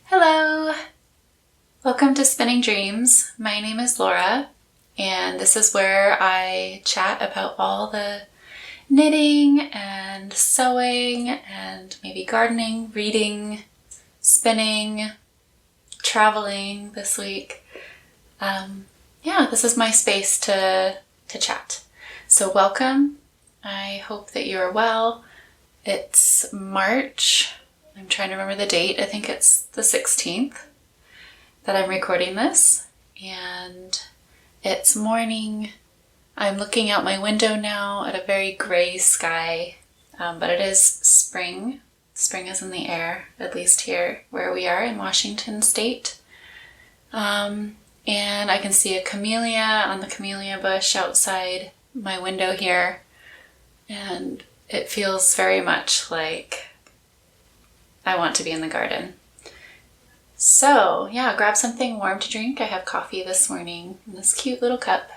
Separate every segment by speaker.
Speaker 1: Hello! Welcome to Spinning Dreams. My name is Laura, and this is where I chat about all the knitting and sewing and maybe gardening, reading, spinning, traveling this week. This is my space to chat. So welcome. I hope that you're well. It's March. I'm trying to remember the date. I think it's the 16th that I'm recording this. And it's morning. I'm looking out my window now at a very gray sky, but it is spring. Spring is in the air, at least here where we are in Washington State. And I can see a camellia on the camellia bush outside my window here. And it feels very much like I want to be in the garden. So, grab something warm to drink. I have coffee this morning in this cute little cup.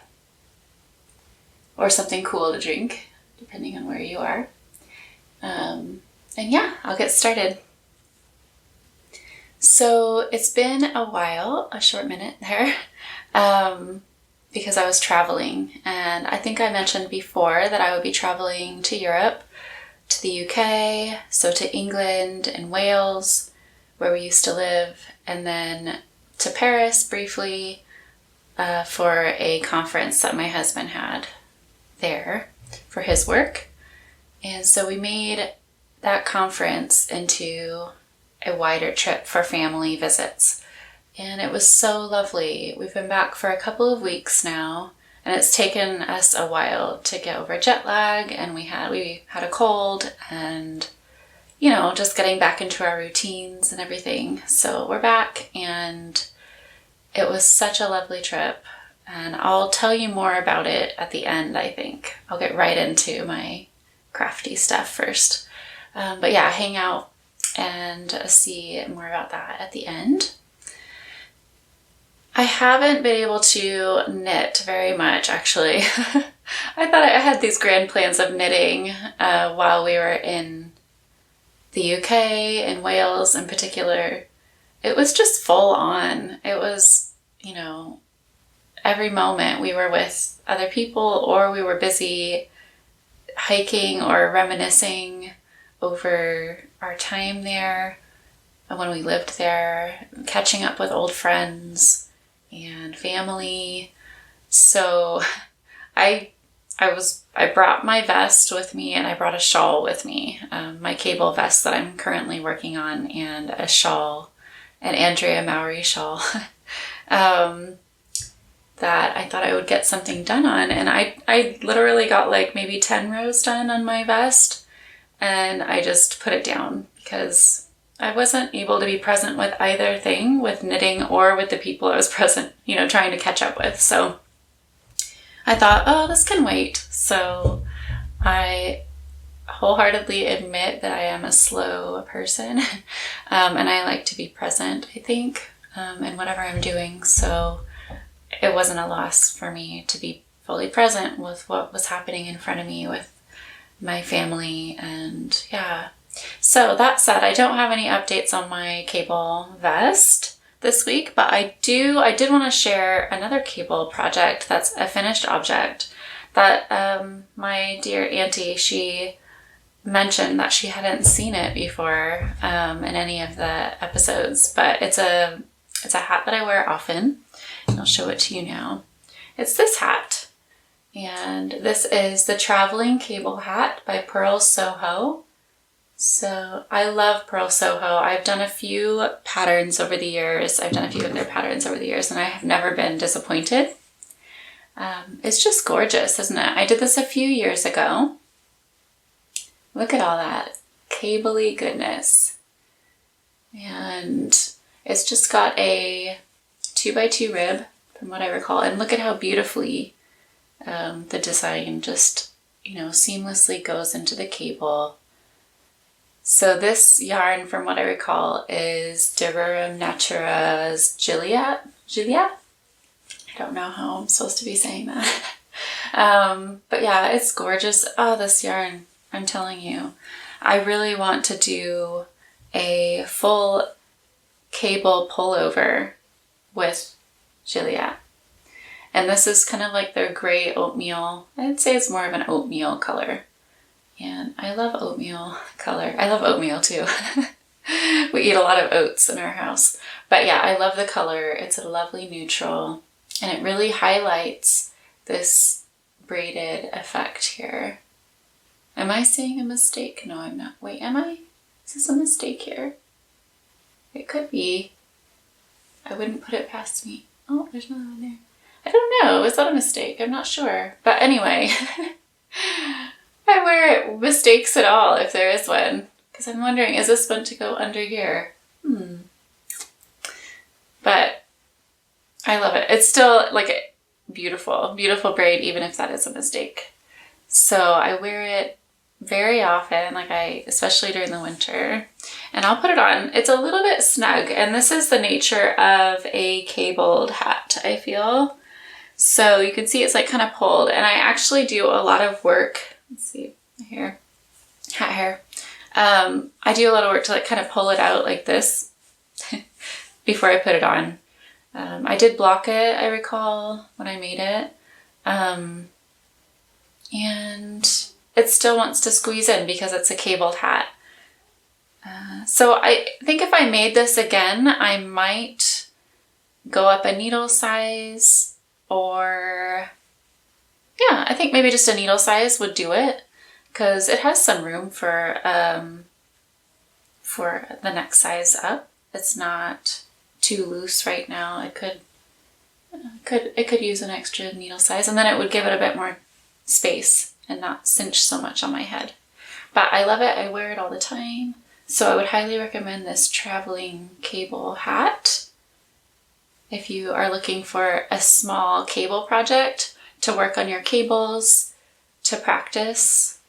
Speaker 1: Or something cool to drink, depending on where you are. I'll get started. So, it's been a while, a short minute there, because I was traveling. And I think I mentioned before that I would be traveling to Europe, to the UK, so to England and Wales, where we used to live, and then to Paris briefly for a conference that my husband had there for his work. And so we made that conference into a wider trip for family visits. And it was so lovely. We've been back for a couple of weeks now. And it's taken us a while to get over jet lag, and we had a cold, and just getting back into our routines and everything. So we're back, and it was such a lovely trip, and I'll tell you more about it at the end. I think I'll get right into my crafty stuff first, hang out and see more about that at the end. I haven't been able to knit very much, actually. I thought I had these grand plans of knitting while we were in the UK and Wales in particular. It was just full on. It was, every moment we were with other people or we were busy hiking or reminiscing over our time there when we lived there, catching up with old friends and family. So I brought my vest with me, and I brought a shawl with me, my cable vest that I'm currently working on, and a shawl, an Andrea Mowry shawl that I thought I would get something done on. And I literally got like maybe 10 rows done on my vest, and I just put it down because I wasn't able to be present with either thing, with knitting or with the people I was present, trying to catch up with. So I thought, this can wait. So I wholeheartedly admit that I am a slow person, and I like to be present, I think, in whatever I'm doing. So it wasn't a loss for me to be fully present with what was happening in front of me with my family. And so that said, I don't have any updates on my cable vest this week, but I did want to share another cable project that's a finished object that my dear auntie, she mentioned that she hadn't seen it before in any of the episodes, but it's a hat that I wear often, and I'll show it to you now. It's this hat, and this is the Traveling Cable Hat by Purl Soho. So I love Purl Soho. I've done a few patterns over the years. I've done a few of their patterns over the years, and I have never been disappointed. It's just gorgeous, isn't it? I did this a few years ago. Look at all that cable-y goodness. And it's just got a 2x2 rib, from what I recall. And look at how beautifully the design just, seamlessly goes into the cable. So this yarn, from what I recall, is Derurum Natura's Gilead? I don't know how I'm supposed to be saying that. But it's gorgeous. Oh, this yarn, I'm telling you. I really want to do a full cable pullover with Gilliatt. And this is kind of like their gray oatmeal. I'd say it's more of an oatmeal color. And I love oatmeal color. I love oatmeal too. We eat a lot of oats in our house. But yeah, I love the color. It's a lovely neutral. And it really highlights this braided effect here. Am I saying a mistake? No, I'm not. Wait, am I? Is this a mistake here? It could be. I wouldn't put it past me. Oh, there's another one there. I don't know. Is that a mistake? I'm not sure. But anyway, I wear mistakes at all if there is one. Because I'm wondering, is this meant to go under here? But I love it. It's still like a beautiful, beautiful braid, even if that is a mistake. So I wear it very often, especially during the winter. And I'll put it on. It's a little bit snug. And this is the nature of a cabled hat, I feel. So you can see it's like kind of pulled. And I actually do a lot of work. Let's see here. Hat hair. I do a lot of work to like kind of pull it out like this before I put it on. I did block it, I recall, when I made it. And it still wants to squeeze in because it's a cabled hat. So I think if I made this again, I might go up a needle size, or yeah, I think maybe just a needle size would do it, because it has some room for the next size up. It's not too loose right now. It could use an extra needle size, and then it would give it a bit more space and not cinch so much on my head. But I love it. I wear it all the time. So I would highly recommend this traveling cable hat if you are looking for a small cable project to work on your cables, to practice.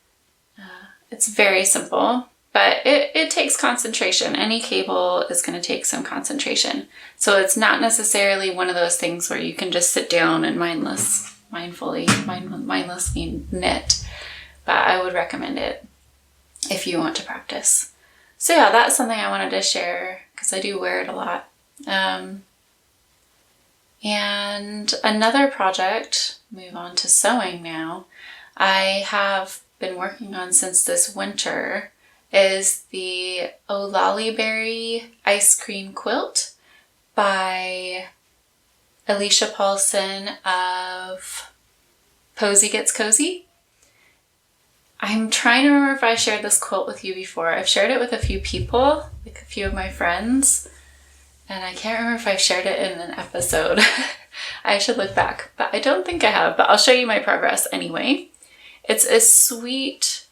Speaker 1: It's very simple, but it takes concentration. Any cable is going to take some concentration. So it's not necessarily one of those things where you can just sit down and mindlessly knit. But I would recommend it if you want to practice. So yeah, that's something I wanted to share because I do wear it a lot. And another project, move on to sewing now, I have been working on since this winter is the Olali Berry Ice Cream Quilt by Alicia Paulson of Posy Gets Cozy. I'm trying to remember if I shared this quilt with you before. I've shared it with a few people, like a few of my friends, and I can't remember if I've shared it in an episode. I should look back, but I don't think I have, but I'll show you my progress anyway. It's a sweet,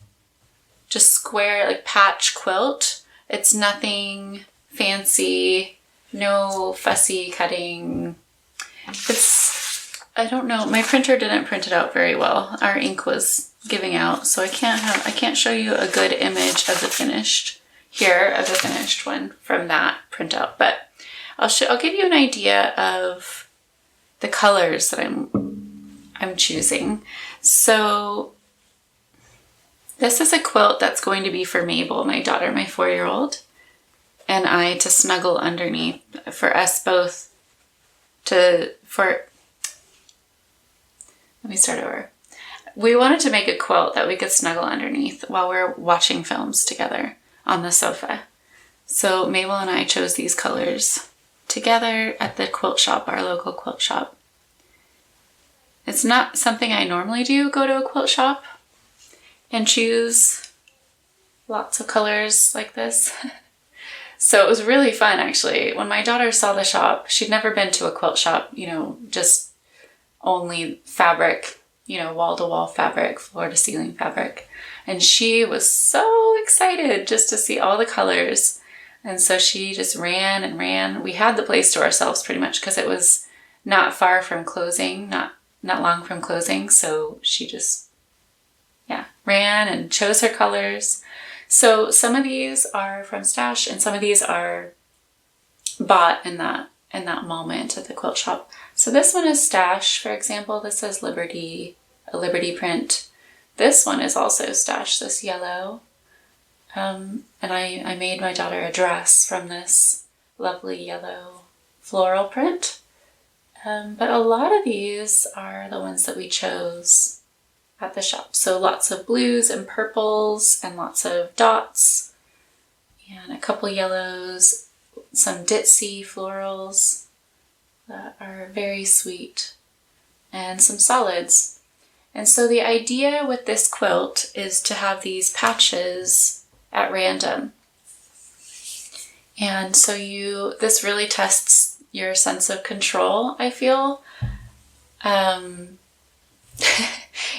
Speaker 1: just square, like patch quilt. It's nothing fancy, no fussy cutting. I don't know, my printer didn't print it out very well. Our ink was giving out, so I can't show you a good image of the finished one from that printout, but I'll give you an idea of the colors that I'm choosing. So this is a quilt that's going to be for Mabel, my daughter, my 4-year-old, and I to snuggle underneath, for us both let me start over. We wanted to make a quilt that we could snuggle underneath while we're watching films together on the sofa. So Mabel and I chose these colors together at the quilt shop, our local quilt shop. It's not something I normally do, go to a quilt shop and choose lots of colors like this. So it was really fun, actually. When my daughter saw the shop, she'd never been to a quilt shop, just only fabric, wall-to-wall fabric, floor-to-ceiling fabric. And she was so excited just to see all the colors. And so she just ran and ran. We had the place to ourselves pretty much because it was not far from closing, not long from closing. So she just, ran and chose her colors. So some of these are from Stash and some of these are bought in that moment at the quilt shop. So this one is Stash, for example. This is a Liberty print. This one is also Stash, this yellow. And I made my daughter a dress from this lovely yellow floral print. But a lot of these are the ones that we chose at the shop. So lots of blues and purples and lots of dots and a couple yellows, some ditzy florals that are very sweet, and some solids. And so the idea with this quilt is to have these patches at random. And so this really tests your sense of control, I feel.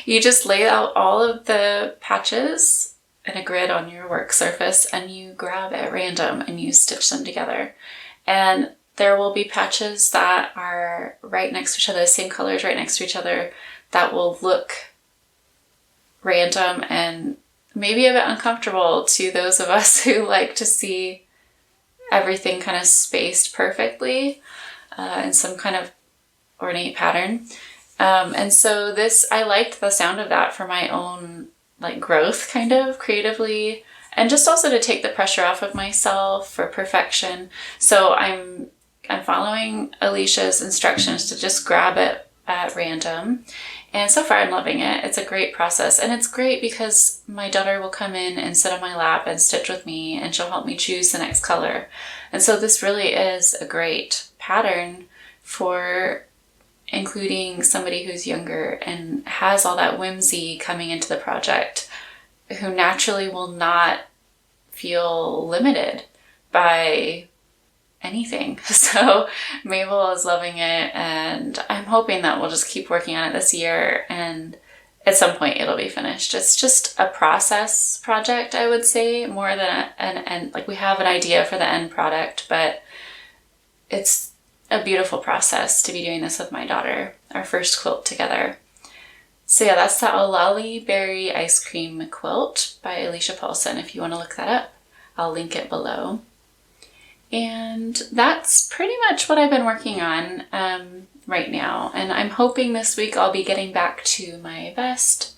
Speaker 1: You just lay out all of the patches in a grid on your work surface and you grab at random and you stitch them together. And there will be patches that are right next to each other, the same colors right next to each other, that will look random and maybe a bit uncomfortable to those of us who like to see everything kind of spaced perfectly in some kind of ornate pattern. And so I liked the sound of that for my own like growth kind of creatively, and just also to take the pressure off of myself for perfection. So I'm following Alicia's instructions to just grab it at random. And so far I'm loving it. It's a great process. And it's great because my daughter will come in and sit on my lap and stitch with me, and she'll help me choose the next color. And so this really is a great pattern for including somebody who's younger and has all that whimsy coming into the project, who naturally will not feel limited by anything. So Mabel is loving it, and I'm hoping that we'll just keep working on it this year, and at some point it'll be finished. It's just a process project, I would say, more than an end. Like, we have an idea for the end product, but it's a beautiful process to be doing this with my daughter, our first quilt together. So yeah, that's the Olali Berry Ice Cream Quilt by Alicia Paulson. If you want to look that up, I'll link it below. And that's pretty much what I've been working on right now. And I'm hoping this week I'll be getting back to my vest.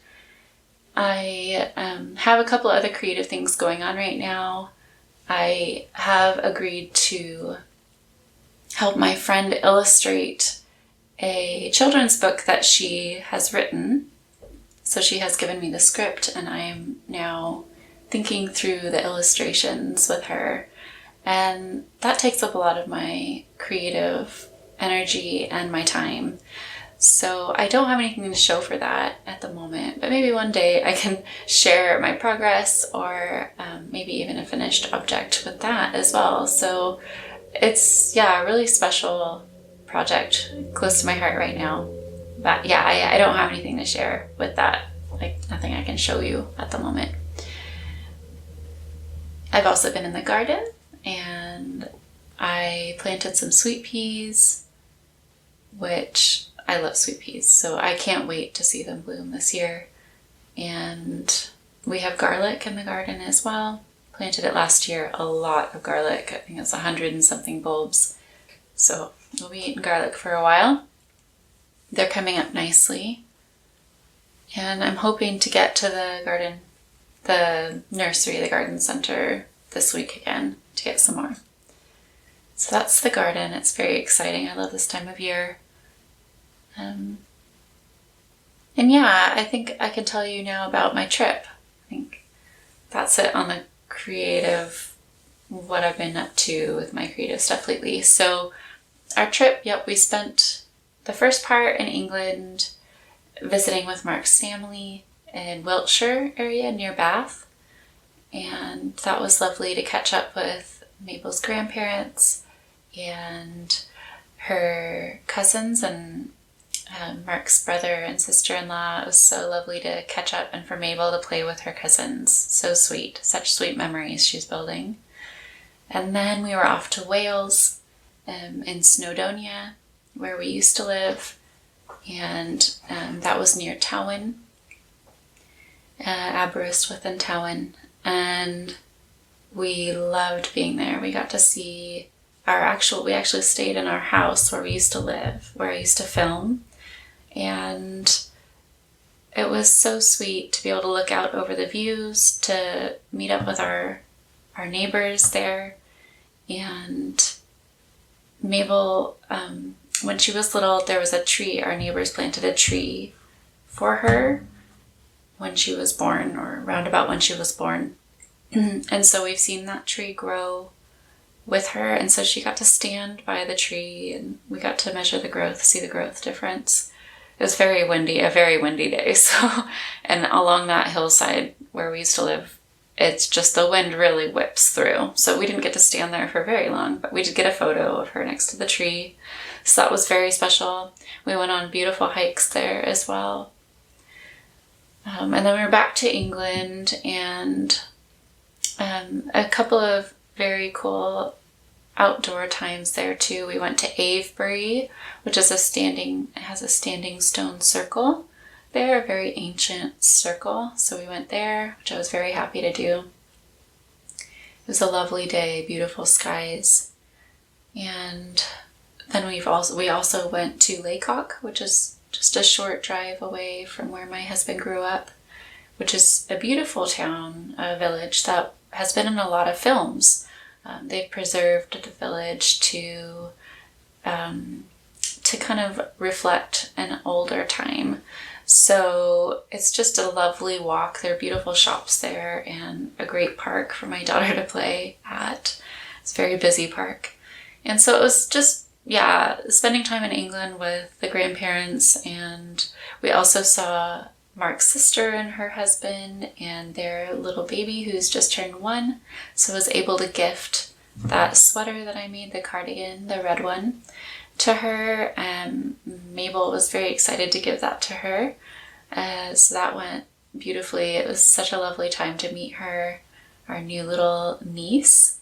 Speaker 1: I have a couple other creative things going on right now. I have agreed to help my friend illustrate a children's book that she has written. So she has given me the script, and I'm now thinking through the illustrations with her. And that takes up a lot of my creative energy and my time. So I don't have anything to show for that at the moment, but maybe one day I can share my progress, or maybe even a finished object with that as well. So it's, a really special project, close to my heart right now. But yeah, I don't have anything to share with that, like nothing I can show you at the moment. I've also been in the garden, and I planted some sweet peas, which I love sweet peas, so I can't wait to see them bloom this year. And we have garlic in the garden as well. Planted it last year, a lot of garlic. I think it's 100 and something bulbs. So we'll be eating garlic for a while. They're coming up nicely. And I'm hoping to get to the nursery, the garden center this week again to get some more. So that's the garden. It's very exciting. I love this time of year. And yeah, I think I can tell you now about my trip. I think that's it on the creative, what I've been up to with my creative stuff lately. So our trip, we spent the first part in England visiting with Mark's family in Wiltshire area near Bath. And that was lovely to catch up with Mabel's grandparents and her cousins and Mark's brother and sister-in-law. It was so lovely to catch up and for Mabel to play with her cousins. So sweet. Such sweet memories she's building. And then we were off to Wales, in Snowdonia, where we used to live. And that was near Tywyn, Aberystwyth and Tywyn. And we loved being there. We got to see we actually stayed in our house where we used to live, where I used to film. And it was so sweet to be able to look out over the views, to meet up with our neighbors there, and Mabel, when she was little, there was a tree. Our neighbors planted a tree for her when she was born, or roundabout when she was born. And so we've seen that tree grow with her. And so she got to stand by the tree and we got to measure the growth, see the growth difference. It was very windy, a very windy day. So, and along that hillside where we used to live, it's just the wind really whips through. So we didn't get to stand there for very long, but we did get a photo of her next to the tree. So that was very special. We went on beautiful hikes there as well. And then we were back to England, and a couple of very cool outdoor times there too. We went to Avebury, which is it has a standing stone circle there, a very ancient circle. So we went there, which I was very happy to do. It was a lovely day, beautiful skies. And then we also went to Laycock, which is just a short drive away from where my husband grew up, which is a beautiful town, a village that has been in a lot of films. They've preserved the village to kind of reflect an older time. So it's just a lovely walk. There are beautiful shops there and a great park for my daughter to play at. It's a very busy park. And so it was just, spending time in England with the grandparents. And we also saw Mark's sister and her husband and their little baby who's just turned 1. So I was able to gift that sweater that I made, the cardigan, the red one, to her. Mabel was very excited to give that to her. So that went beautifully. It was such a lovely time to meet her, our new little niece.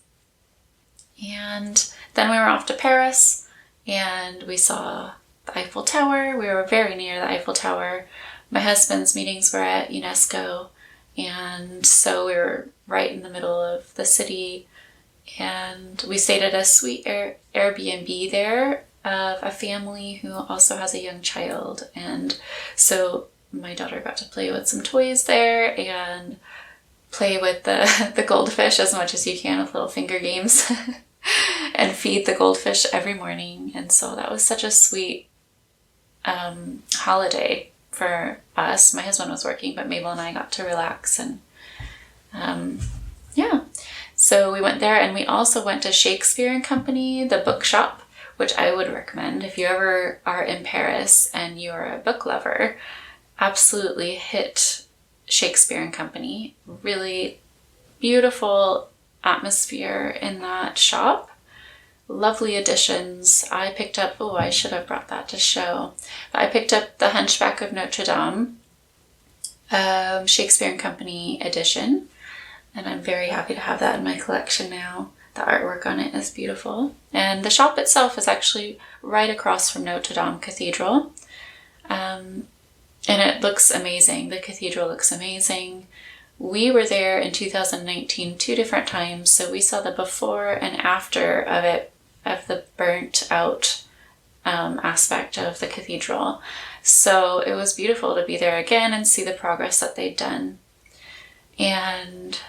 Speaker 1: And then we were off to Paris and we saw the Eiffel Tower. We were very near the Eiffel Tower. My husband's meetings were at UNESCO, and so we were right in the middle of the city, and we stayed at a sweet Airbnb there of a family who also has a young child. And so my daughter got to play with some toys there and play with the goldfish as much as you can with little finger games and feed the goldfish every morning. And so that was such a sweet holiday for us. My husband was working, but Mabel and I got to relax. And so we went there, and we also went to Shakespeare and Company, the bookshop, which I would recommend if you ever are in Paris and you're a book lover. Absolutely hit Shakespeare and Company. Really beautiful atmosphere in that shop. Lovely editions. I picked up, I should have brought that to show. But I picked up The Hunchback of Notre Dame, Shakespeare and Company edition. And I'm very happy to have that in my collection now. The artwork on it is beautiful. And the shop itself is actually right across from Notre Dame Cathedral. And it looks amazing. The cathedral looks amazing. We were there in 2019 2 different times, so we saw the before and after of it, of the burnt out aspect of the cathedral. So it was beautiful to be there again and see the progress that they'd done. And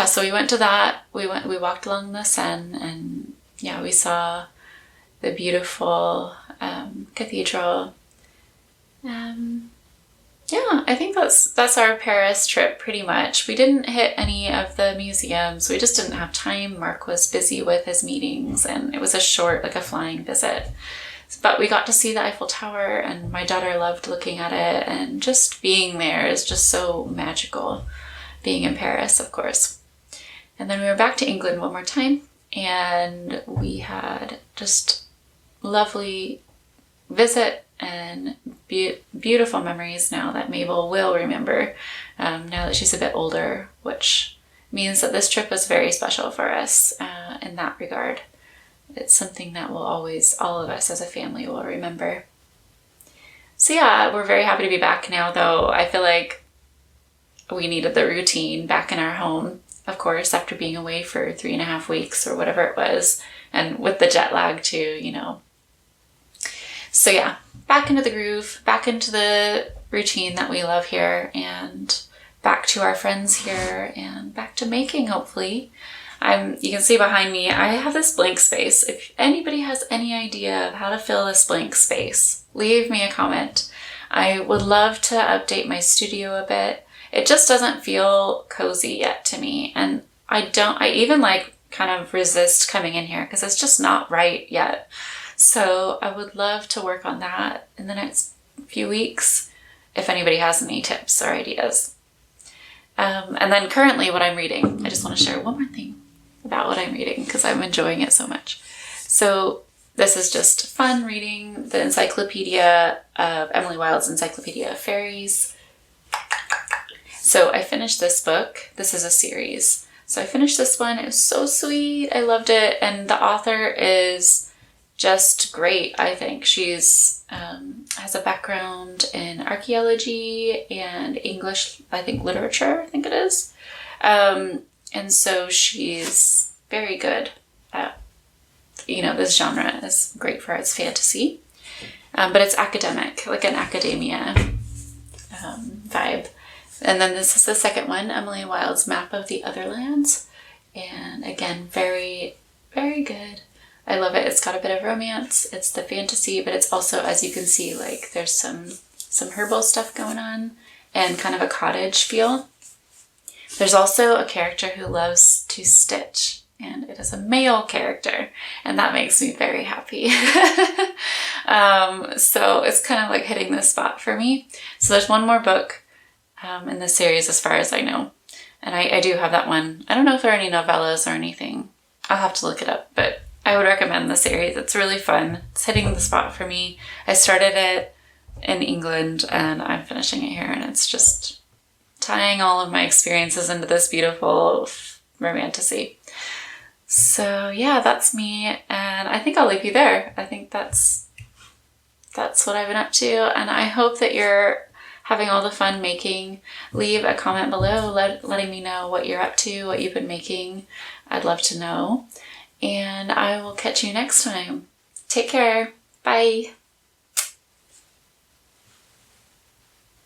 Speaker 1: so we went to that. We walked along the Seine, and we saw the beautiful cathedral. I think that's our Paris trip pretty much. We didn't hit any of the museums. We just didn't have time. Mark was busy with his meetings, and it was a short, like a flying visit. But we got to see the Eiffel Tower, and my daughter loved looking at it, and just being there is just so magical. Being in Paris, of course. And then we were back to England one more time, and we had just lovely visit and beautiful memories now that Mabel will remember, now that she's a bit older, which means that this trip was very special for us in that regard. It's something that will always, all of us as a family will remember. So we're very happy to be back now, though. I feel like we needed the routine back in our home, of course, after being away for 3.5 weeks or whatever it was, and with the jet lag too, So back into the groove, back into the routine that we love here, and back to our friends here, and back to making, hopefully. You can see behind me, I have this blank space. If anybody has any idea of how to fill this blank space, leave me a comment. I would love to update my studio a bit. It just doesn't feel cozy yet to me. And I even like kind of resist coming in here because it's just not right yet. So I would love to work on that in the next few weeks if anybody has any tips or ideas. And then currently what I'm reading, I just want to share one more thing about what I'm reading because I'm enjoying it so much. So this is just fun reading the encyclopedia of Emily Wilde's Encyclopedia of Fairies. So I finished this book. This is a series. So I finished this one. It was so sweet. I loved it. And the author is just great, I think. She's has a background in archaeology and English, I think literature, I think it is. And so she's very good at, this genre is great for its fantasy. But it's academic, like an academia vibe. And then this is the second one, Emily Wilde's Map of the Other Lands. And again, very, very good. I love it. It's got a bit of romance. It's the fantasy, but it's also, as you can see, like there's some herbal stuff going on and kind of a cottage feel. There's also a character who loves to stitch, and it is a male character, and that makes me very happy. So it's kind of like hitting the spot for me. So there's one more book in this series as far as I know. And I do have that one. I don't know if there are any novellas or anything. I'll have to look it up, but I would recommend the series. It's really fun. It's hitting the spot for me. I started it in England and I'm finishing it here, and it's just tying all of my experiences into this beautiful romantasy. So yeah, that's me, and I think I'll leave you there. I think that's what I've been up to, and I hope that you're having all the fun making. Leave a comment below letting me know what you're up to, what you've been making. I'd love to know. And I will catch you next time. Take care. Bye.